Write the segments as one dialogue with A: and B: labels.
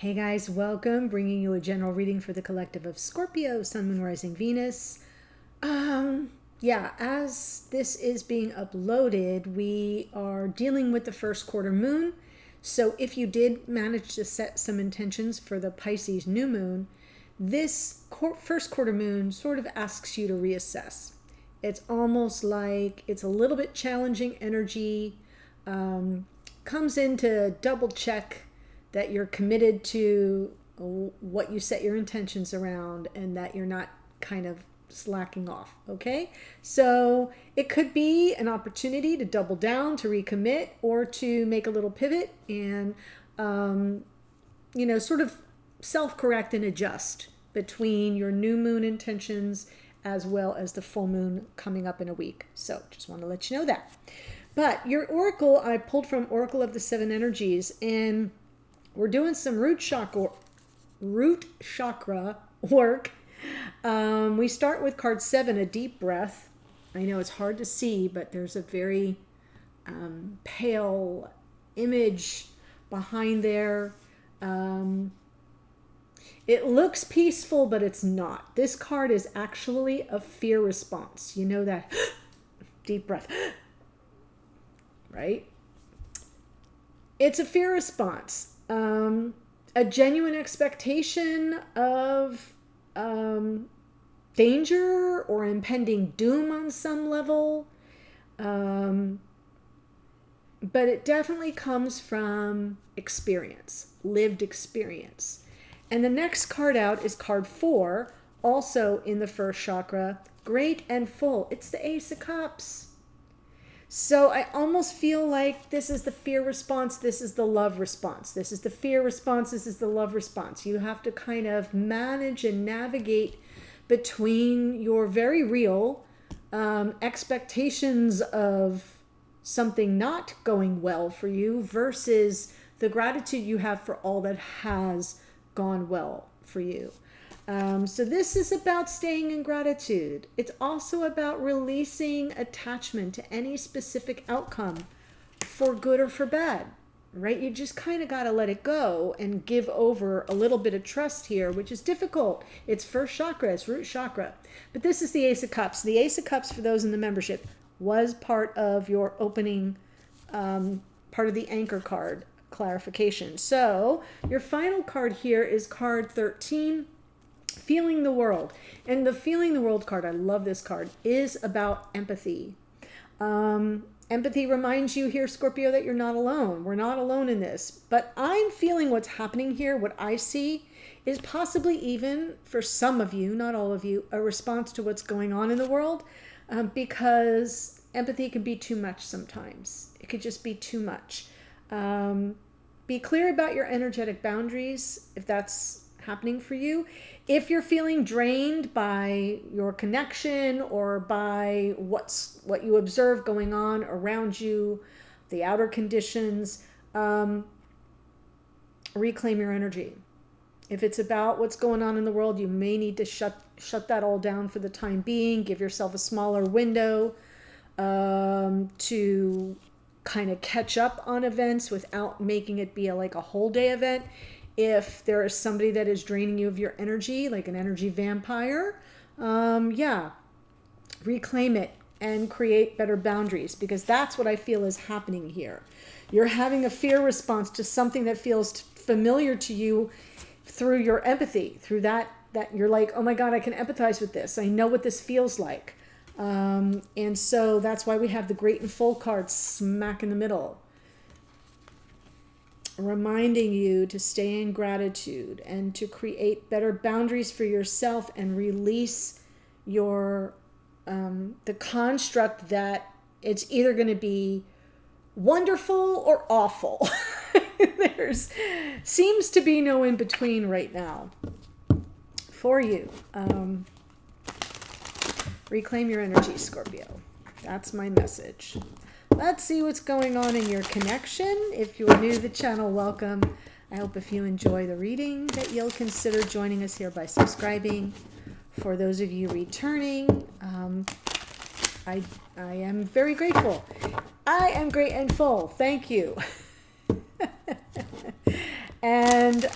A: Hey guys, welcome. Bringing you a general reading for the collective of Scorpio, Sun, Moon, Rising, Venus. As this is being uploaded, we are dealing with the first quarter moon. So if you did manage to set some intentions for the Pisces new moon, this first quarter moon sort of asks you to reassess. It's almost like it's a little bit challenging energy, comes in to double check that you're committed to what you set your intentions around and that you're not kind of slacking off, okay? So it could be an opportunity to double down, to recommit, or to make a little pivot and, sort of self-correct and adjust between your new moon intentions as well as the full moon coming up in a week. So just want to let you know that. But your oracle, I pulled from Oracle of the Seven Energies, and we're doing some root chakra work. We start with card 7, a deep breath. I know it's hard to see, but there's a very pale image behind there. It looks peaceful, but it's not. This card is actually a fear response. You know that deep breath, right? It's a fear response. A genuine expectation of danger or impending doom on some level. But it definitely comes from experience, lived experience. And the next card out is card 4, also in the first chakra, great and full. It's the Ace of Cups. So I almost feel like this is the fear response, this is the love response. This is the fear response, this is the love response. You have to kind of manage and navigate between your very real expectations of something not going well for you versus the gratitude you have for all that has gone well for you. So this is about staying in gratitude. It's also about releasing attachment to any specific outcome for good or for bad, right? You just kind of got to let it go and give over a little bit of trust here, which is difficult. It's first chakra, it's root chakra. But this is the Ace of Cups. The Ace of Cups, for those in the membership, was part of your opening, part of the anchor card clarification. So your final card here is card 13, Feeling the World. And the Feeling the World card, I love this card, is about empathy. Empathy reminds you here, Scorpio, that you're not alone. We're not alone in this. But I'm feeling what's happening here, what I see, is possibly even, for some of you, not all of you, a response to what's going on in the world, because empathy can be too much sometimes. It could just be too much. Be clear about your energetic boundaries if that's happening for you. If you're feeling drained by your connection or by what you observe going on around you, the outer conditions, reclaim your energy. If it's about what's going on in the world, you may need to shut that all down for the time being. Give yourself a smaller window to kind of catch up on events without making it be like a whole day event. If there is somebody that is draining you of your energy, like an energy vampire, reclaim it and create better boundaries, because that's what I feel is happening here. You're having a fear response to something that feels familiar to you through your empathy, through that you're like, oh my God, I can empathize with this. I know what this feels like. And so that's why we have the great and full card smack in the middle, reminding you to stay in gratitude and to create better boundaries for yourself and release your the construct that it's either going to be wonderful or awful. There's seems to be no in between right now for you. Reclaim your energy, Scorpio. That's my message. Let's see what's going on in your connection. If you're new to the channel, welcome. I hope if you enjoy the reading that you'll consider joining us here by subscribing. For those of you returning, I am very grateful. I am great and full. Thank you. And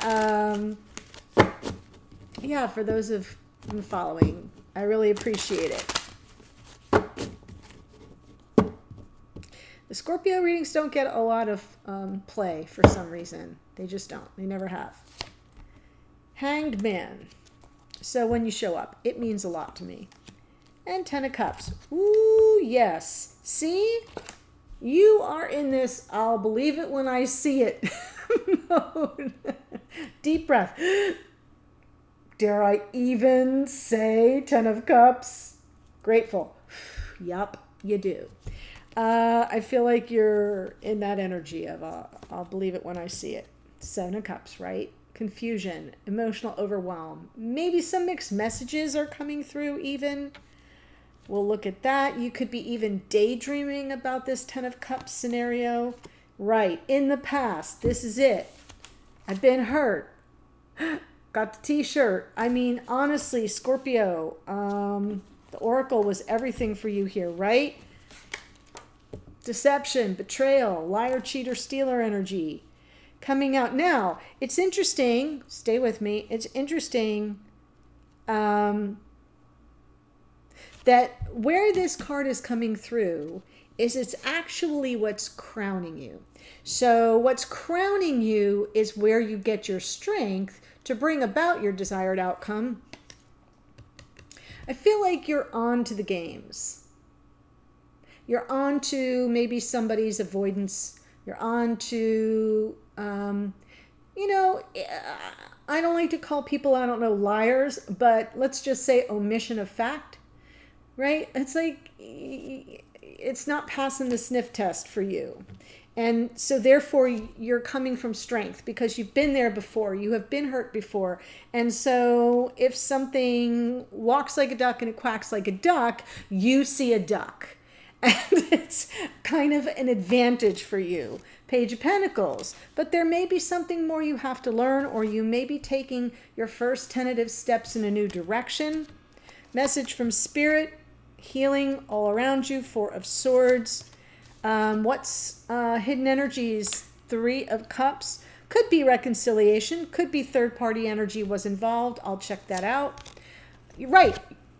A: yeah, for those of you following, I really appreciate it. The Scorpio readings don't get a lot of play for some reason. They just don't. They never have. Hanged Man. So when you show up, it means a lot to me. And 10 of Cups. Ooh, yes. See? You are in this I'll believe it when I see it mode. Deep breath. Dare I even say 10 of Cups? Grateful. Yup, you do. I feel like you're in that energy of I'll believe it when I see it. 7 of Cups, right? Confusion, emotional overwhelm. Maybe some mixed messages are coming through even. We'll look at that. You could be even daydreaming about this 10 of Cups scenario. Right, in the past, this is it. I've been hurt. Got the t-shirt. I mean, honestly, Scorpio, the Oracle was everything for you here, right? Deception, betrayal, liar, cheater, stealer energy coming out. Now, it's interesting, stay with me, it's interesting that where this card is coming through is it's actually what's crowning you. So what's crowning you is where you get your strength to bring about your desired outcome. I feel like you're on to the games. You're on to maybe somebody's avoidance. You're on to, you know, I don't like to call people, I don't know, liars, but let's just say omission of fact, right? It's like, it's not passing the sniff test for you. And so therefore you're coming from strength because you've been there before. You have been hurt before. And so if something walks like a duck and it quacks like a duck, you see a duck. And it's kind of an advantage for you. Page of Pentacles. But there may be something more you have to learn, or you may be taking your first tentative steps in a new direction. Message from Spirit. Healing all around you. 4 of Swords. What's hidden energies? 3 of Cups. Could be reconciliation. Could be third-party energy was involved. I'll check that out. You're right.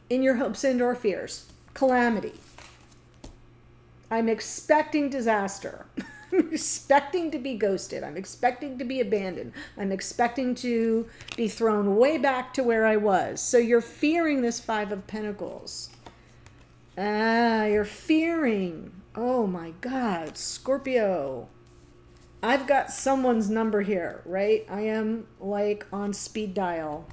A: In your hopes and or fears. Calamity. I'm expecting disaster. I'm expecting to be ghosted. I'm expecting to be abandoned. I'm expecting to be thrown way back to where I was. So you're fearing this 5 of Pentacles. You're fearing. Oh my God, Scorpio. I've got someone's number here, right? I am like on speed dial.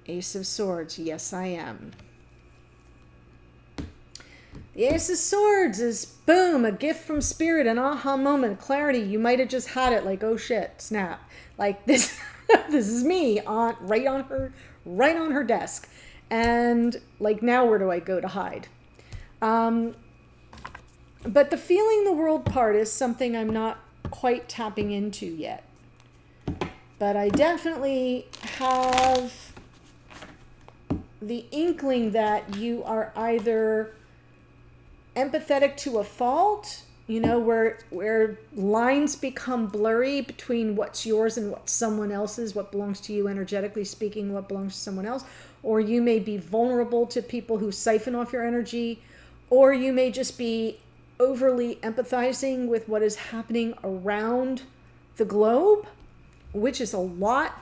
A: Ace of Swords. Yes, I am. The Ace of Swords is, boom, a gift from Spirit, an aha moment, clarity. You might have just had it like, oh shit, snap. Like this, this is me right on her desk. And like, now where do I go to hide? But the feeling the world part is something I'm not quite tapping into yet. But I definitely have the inkling that you are either empathetic to a fault, you know, where lines become blurry between what's yours and what someone else's, what belongs to you energetically speaking, what belongs to someone else. Or you may be vulnerable to people who siphon off your energy, or you may just be overly empathizing with what is happening around the globe, which is a lot.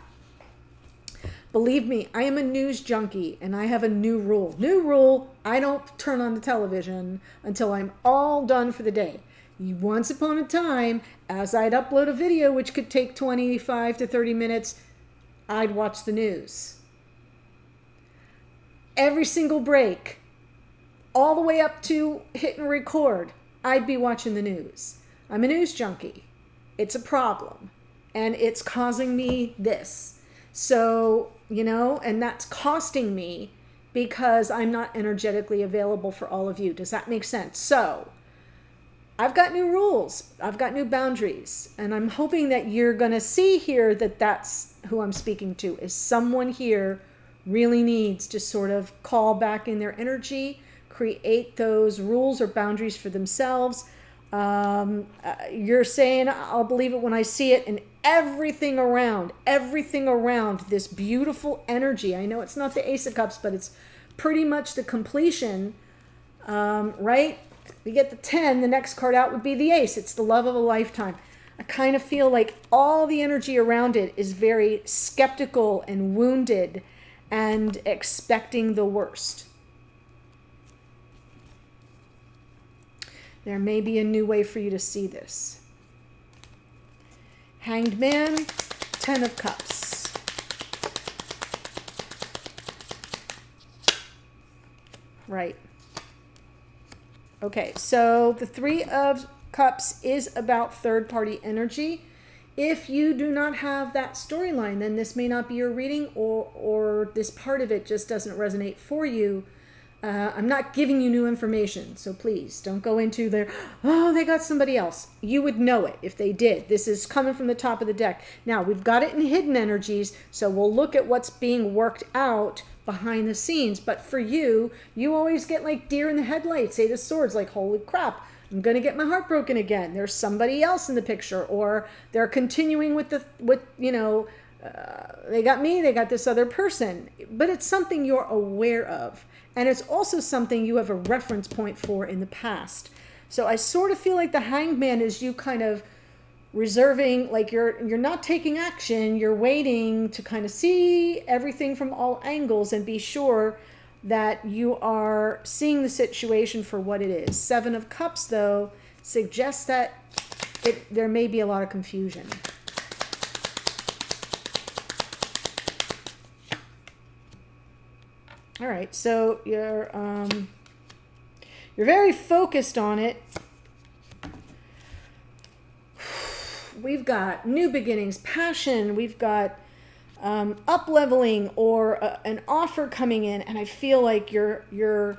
A: Believe me, I am a news junkie, and I have a new rule. New rule, I don't turn on the television until I'm all done for the day. Once upon a time, as I'd upload a video, which could take 25 to 30 minutes, I'd watch the news. Every single break, all the way up to hit and record, I'd be watching the news. I'm a news junkie. It's a problem, and it's causing me this. So, you know, and that's costing me because I'm not energetically available for all of you. Does that make sense? So, I've got new rules. I've got new boundaries. And I'm hoping that you're going to see here that that's who I'm speaking to, is someone here really needs to sort of call back in their energy, create those rules or boundaries for themselves. You're saying, I'll believe it when I see it, and everything around this beautiful energy. I know it's not the Ace of Cups, but it's pretty much the completion, right? We get the 10, the next card out would be the Ace. It's the love of a lifetime. I kind of feel like all the energy around it is very skeptical and wounded and expecting the worst. There may be a new way for you to see this. Hanged Man, 10 of Cups. Right. Okay, so the 3 of Cups is about third-party energy. If you do not have that storyline, then this may not be your reading, or this part of it just doesn't resonate for you. I'm not giving you new information, so please don't go into their, oh, they got somebody else. You would know it if they did. This is coming from the top of the deck. Now, we've got it in hidden energies, so we'll look at what's being worked out behind the scenes. But for you, you always get like deer in the headlights, Eight of Swords, like, holy crap, I'm going to get my heart broken again. There's somebody else in the picture, or they're continuing with they got me, they got this other person. But it's something you're aware of. And it's also something you have a reference point for in the past. So I sort of feel like the Hanged Man is you kind of reserving, like you're not taking action, you're waiting to kind of see everything from all angles and be sure that you are seeing the situation for what it is. 7 of Cups, though, suggests that there may be a lot of confusion. All right, so you're very focused on it. We've got new beginnings, passion. We've got up-leveling or an offer coming in, and I feel like you're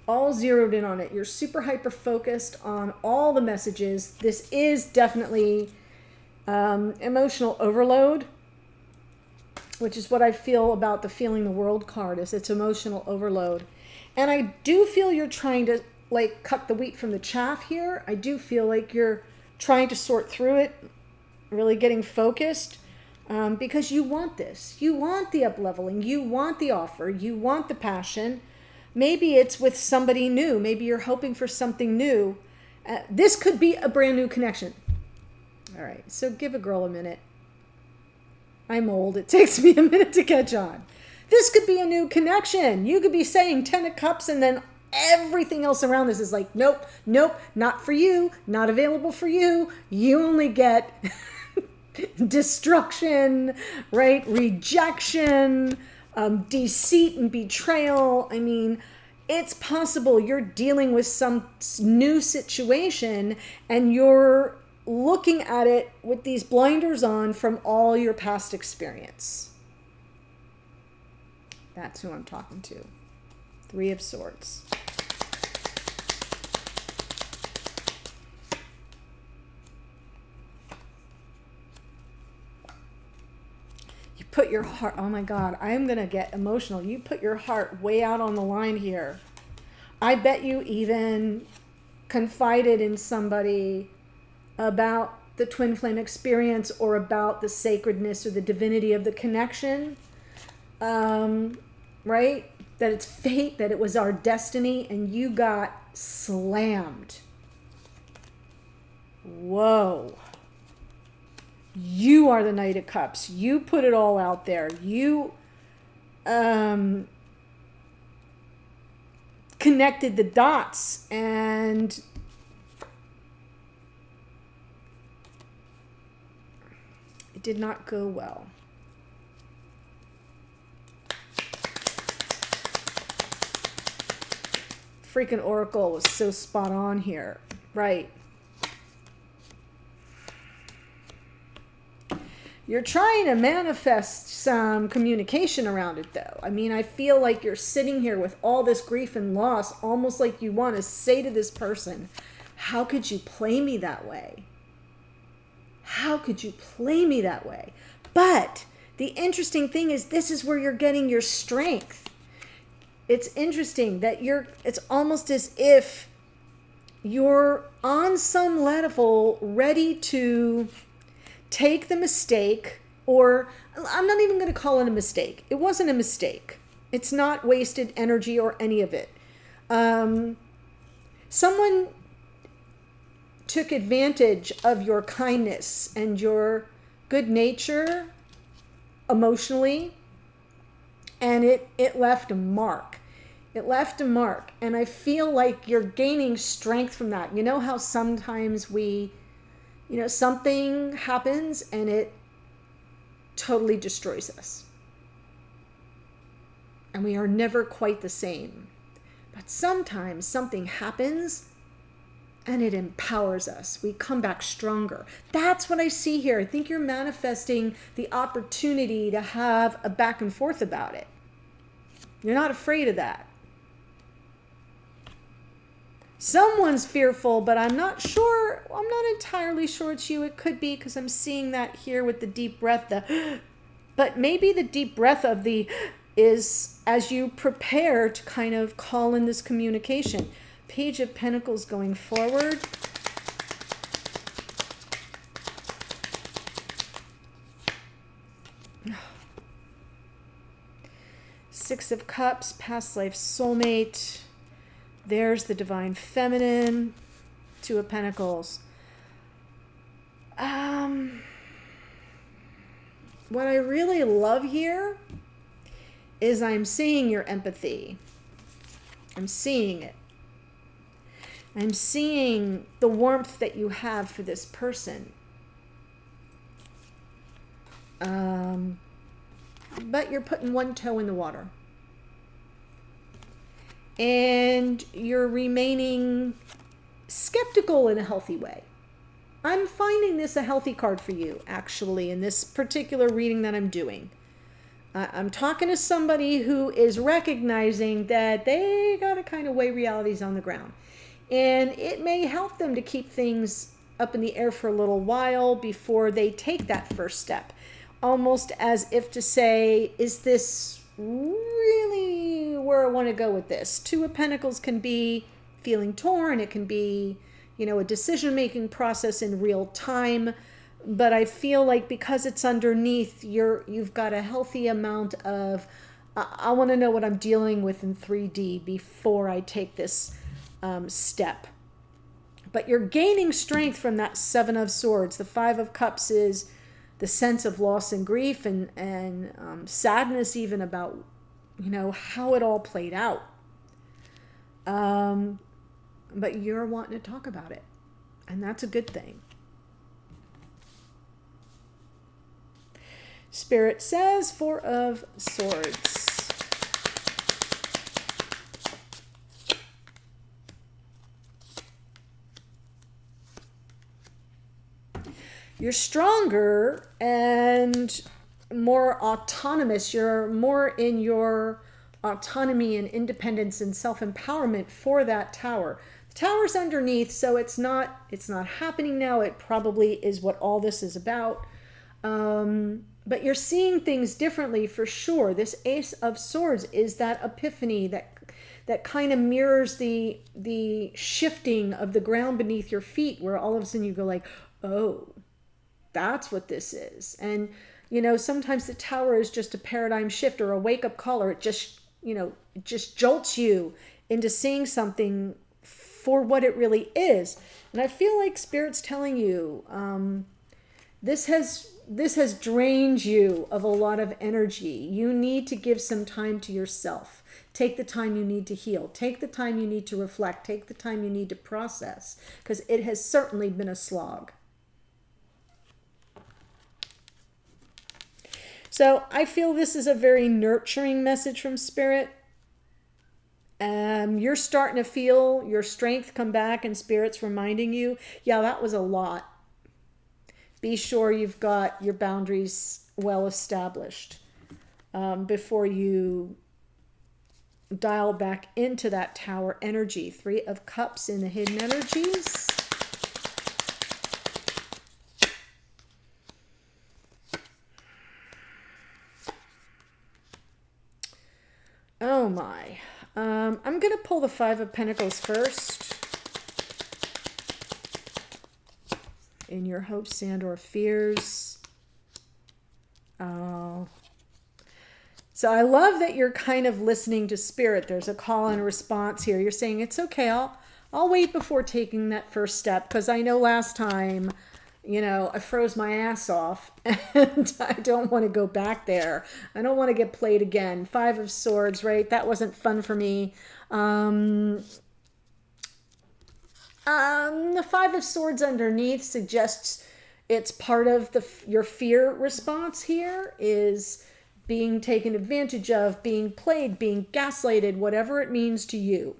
A: all zeroed in on it. You're super hyper-focused on all the messages. This is definitely emotional overload, which is what I feel about the Feeling the World card, is it's emotional overload. And I do feel you're trying to like cut the wheat from the chaff here. I do feel like you're trying to sort through it, really getting focused, because you want this. You want the up-leveling. You want the offer. You want the passion. Maybe it's with somebody new. Maybe you're hoping for something new. This could be a brand new connection. All right, so give a girl a minute. I'm old. It takes me a minute to catch on. This could be a new connection. You could be saying 10 of Cups, and then everything else around this is like, nope, nope, not for you, not available for you. You only get destruction, right? Rejection, deceit and betrayal. I mean, it's possible you're dealing with some new situation and you're looking at it with these blinders on from all your past experience. That's who I'm talking to. 3 of Swords. You put your heart, oh my God, I'm going to get emotional. You put your heart way out on the line here. I bet you even confided in somebody about the twin flame experience or about the sacredness or the divinity of the connection, right? That it's fate, that it was our destiny, and you got slammed. Whoa. You are the Knight of Cups. You put it all out there. You connected the dots, and it did not go well. Freaking Oracle was so spot on here. Right. You're trying to manifest some communication around it, though. I mean, I feel like you're sitting here with all this grief and loss, almost like you want to say to this person, how could you play me that way? How could you play me that way? But the interesting thing is, this is where you're getting your strength. It's interesting that it's almost as if you're on some level ready to take the mistake, or I'm not even going to call it a mistake. It wasn't a mistake. It's not wasted energy or any of it. Someone took advantage of your kindness and your good nature emotionally, and it left a mark. It left a mark, and I feel like you're gaining strength from that. You know how sometimes something happens and it totally destroys us, and we are never quite the same. But sometimes something happens and it empowers us. We come back stronger. That's what I see here. I think you're manifesting the opportunity to have a back and forth about it. You're not afraid of that. Someone's fearful, but I'm not sure. I'm not entirely sure it's you. It could be, because I'm seeing that here with the deep breath. But maybe the deep breath of is as you prepare to kind of call in this communication. Page of Pentacles going forward. Six of Cups, past life soulmate. There's the Divine Feminine. Two of Pentacles. What I really love here is I'm seeing your empathy. I'm seeing it. I'm seeing the warmth that you have for this person. But you're putting one toe in the water. And you're remaining skeptical in a healthy way. I'm finding this a healthy card for you, actually, in this particular reading that I'm doing. I'm talking to somebody who is recognizing that they got to kind of weigh realities on the ground. And it may help them to keep things up in the air for a little while before they take that first step. Almost as if to say, is this really where I want to go with this? Two of Pentacles can be feeling torn. It can be, a decision-making process in real time. But I feel like because it's underneath, you've got a healthy amount of, I want to know what I'm dealing with in 3D before I take this step. But you're gaining strength from that Seven of Swords. The Five of Cups is the sense of loss and grief and sadness even about, how it all played out. But you're wanting to talk about it. And that's a good thing. Spirit says Four of Swords. You're stronger and more autonomous. You're more in your autonomy and independence and self-empowerment for that tower. The tower's underneath, so it's not happening now. It probably is what all this is about. But you're seeing things differently for sure. This Ace of Swords is that epiphany that kind of mirrors the shifting of the ground beneath your feet, where all of a sudden you go like, oh, that's what this is. And, sometimes the tower is just a paradigm shift or a wake-up call, or it just jolts you into seeing something for what it really is. And I feel like Spirit's telling you, this has drained you of a lot of energy. You need to give some time to yourself. Take the time you need to heal. Take the time you need to reflect. Take the time you need to process, because it has certainly been a slog. So I feel this is a very nurturing message from Spirit. You're starting to feel your strength come back, and Spirit's reminding you, yeah, that was a lot. Be sure you've got your boundaries well established before you dial back into that tower energy. Three of Cups in the hidden energies. Oh my. I'm going to pull the Five of Pentacles first. in your hopes and or fears. Oh. So I love that you're kind of listening to spirit. There's a call and response here. You're saying, it's okay. I'll wait before taking that first step, because I know last time, I froze my ass off and I don't want to go back there. I don't want to get played again. 5 of Swords, right? That wasn't fun for me. The 5 of Swords underneath suggests it's part of your fear response here is being taken advantage of, being played, being gaslighted, whatever it means to you.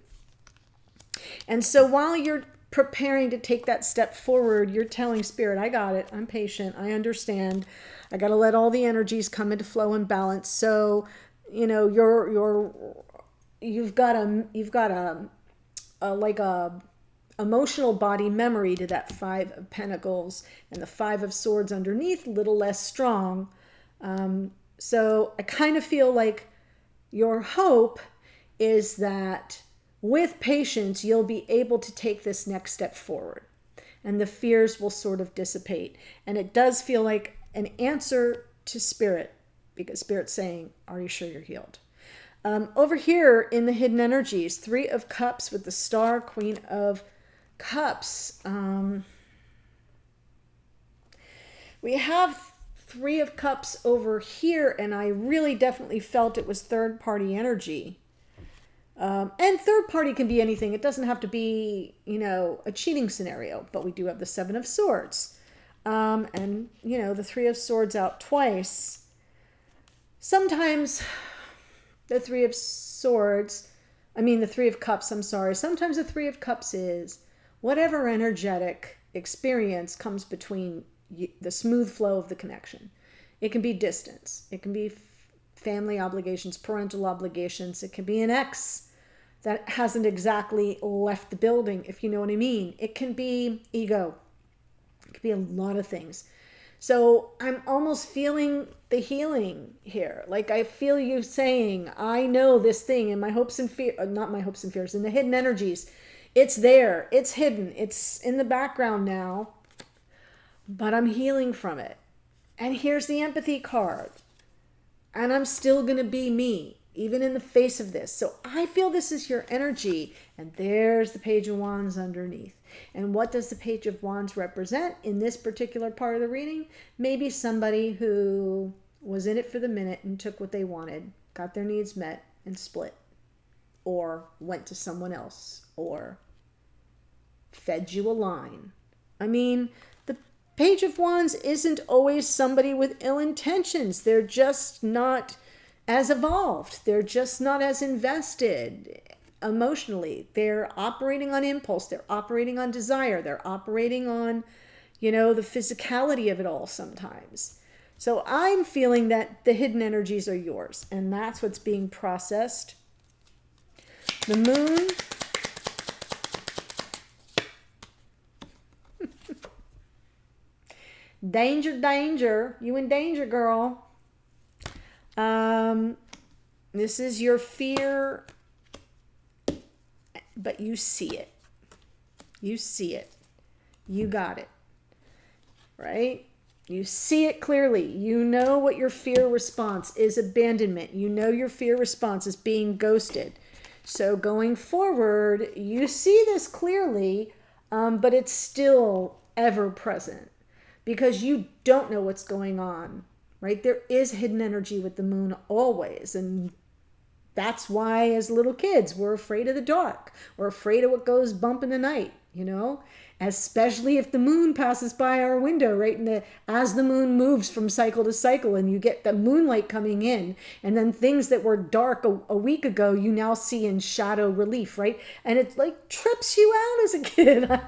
A: And so while you're preparing to take that step forward, you're telling spirit, I got it. I'm patient. I understand. I got to let all the energies come into flow and balance. So, you've got a emotional body memory to that 5 of Pentacles, and the 5 of Swords underneath, a little less strong. So I kind of feel like your hope is that with patience, you'll be able to take this next step forward and the fears will sort of dissipate. And it does feel like an answer to spirit, because spirit's saying, are you sure you're healed? Over here in the hidden energies, 3 of Cups with the Star, Queen of Cups. We have 3 of Cups over here, and I really definitely felt it was third-party energy. And third party can be anything. It doesn't have to be, a cheating scenario, but we do have the 7 of Swords. And, the 3 of Swords out twice. Sometimes the 3 of Cups, I'm sorry. Sometimes the 3 of Cups is whatever energetic experience comes between the smooth flow of the connection. It can be distance. It can be family obligations, parental obligations. It can be an ex that hasn't exactly left the building, if you know what I mean. It can be ego. It could be a lot of things. So I'm almost feeling the healing here. Like I feel you saying, I know this thing in my hopes and fears, not my hopes and fears, in the hidden energies. It's there. It's hidden. It's in the background now. But I'm healing from it. And here's the empathy card. And I'm still going to be me, even in the face of this. So I feel this is your energy. And there's the Page of Wands underneath. And what does the Page of Wands represent in this particular part of the reading? Maybe somebody who was in it for the minute and took what they wanted, got their needs met, and split. Or went to someone else. Or fed you a line. I mean, the Page of Wands isn't always somebody with ill intentions. They're just not as evolved. They're just not as invested emotionally. They're operating on impulse. They're operating on desire. They're operating on, the physicality of it all sometimes. So I'm feeling that the hidden energies are yours, and that's what's being processed. The Moon. Danger, danger. You in danger, girl. This is your fear, but you see it. You see it. You got it. Right? You see it clearly. You know what your fear response is: abandonment. You know your fear response is being ghosted. So going forward, you see this clearly, but it's still ever present. Because you don't know what's going on, right? There is hidden energy with the Moon always. And that's why as little kids, we're afraid of the dark. We're afraid of what goes bump in the night, Especially if the Moon passes by our window, right? As the Moon moves from cycle to cycle and you get the moonlight coming in, and then things that were dark a week ago, you now see in shadow relief, right? And it like trips you out as a kid.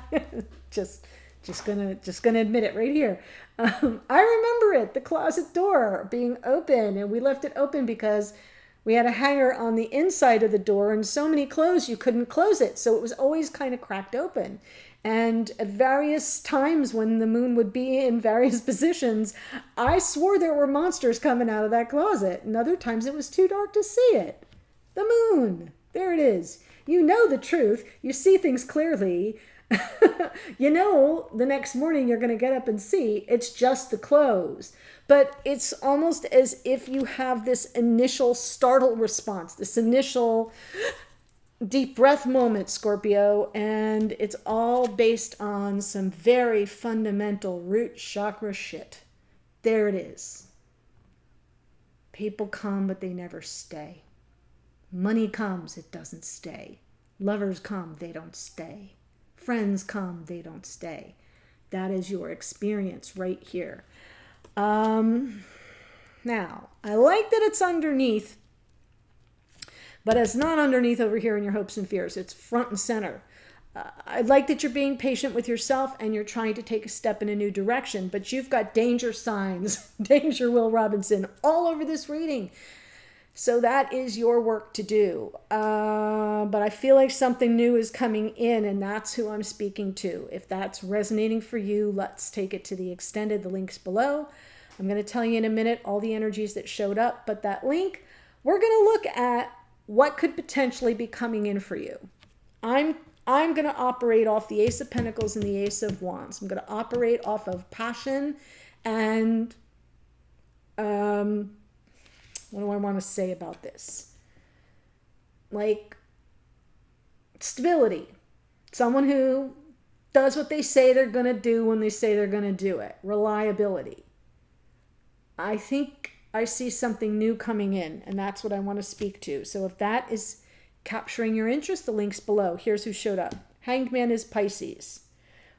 A: Just gonna admit it right here. I remember it, the closet door being open, and we left it open because we had a hanger on the inside of the door and so many clothes you couldn't close it. So it was always kind of cracked open. And at various times when the Moon would be in various positions, I swore there were monsters coming out of that closet. And other times it was too dark to see it. The Moon, there it is. You know the truth. You see things clearly. You know, the next morning you're going to get up and see it's just the close. But it's almost as if you have this initial startle response, this initial deep breath moment, Scorpio, and it's all based on some very fundamental root chakra shit. There it is. People come, but they never stay. Money comes, it doesn't stay. Lovers come, they don't stay. Friends come, they don't stay. That is your experience right here. Now, I like that it's underneath, but it's not underneath over here in your hopes and fears. It's front and center. I like that you're being patient with yourself and you're trying to take a step in a new direction, but you've got danger signs, danger Will Robinson, all over this reading. So that is your work to do. But I feel like something new is coming in, and that's who I'm speaking to. If that's resonating for you, let's take it to the extended. The link's below. I'm going to tell you in a minute all the energies that showed up, but that link, we're going to look at what could potentially be coming in for you. I'm going to operate off the Ace of Pentacles and the Ace of Wands. I'm going to operate off of passion and what do I want to say about this? Like stability. Someone who does what they say they're going to do when they say they're going to do it. Reliability. I think I see something new coming in, and that's what I want to speak to. So if that is capturing your interest, the link's below. Here's who showed up. Hanged Man is Pisces.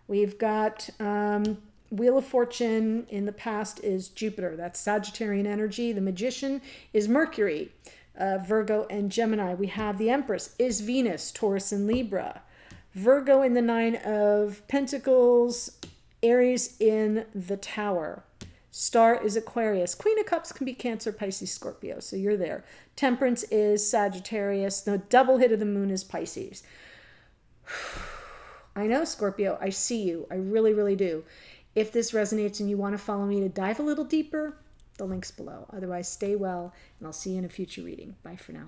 A: We've got Wheel of Fortune in the past is Jupiter. That's Sagittarian energy. The Magician is Mercury, Virgo and Gemini. We have the Empress is Venus, Taurus and Libra. Virgo in the Nine of Pentacles. Aries in the Tower. Star is Aquarius. Queen of Cups can be Cancer, Pisces, Scorpio. So you're there. Temperance is Sagittarius. The double hit of the moon is Pisces. I know, Scorpio. I see you. I really, really do. If this resonates and you want to follow me to dive a little deeper, the link's below. Otherwise, stay well, and I'll see you in a future reading. Bye for now.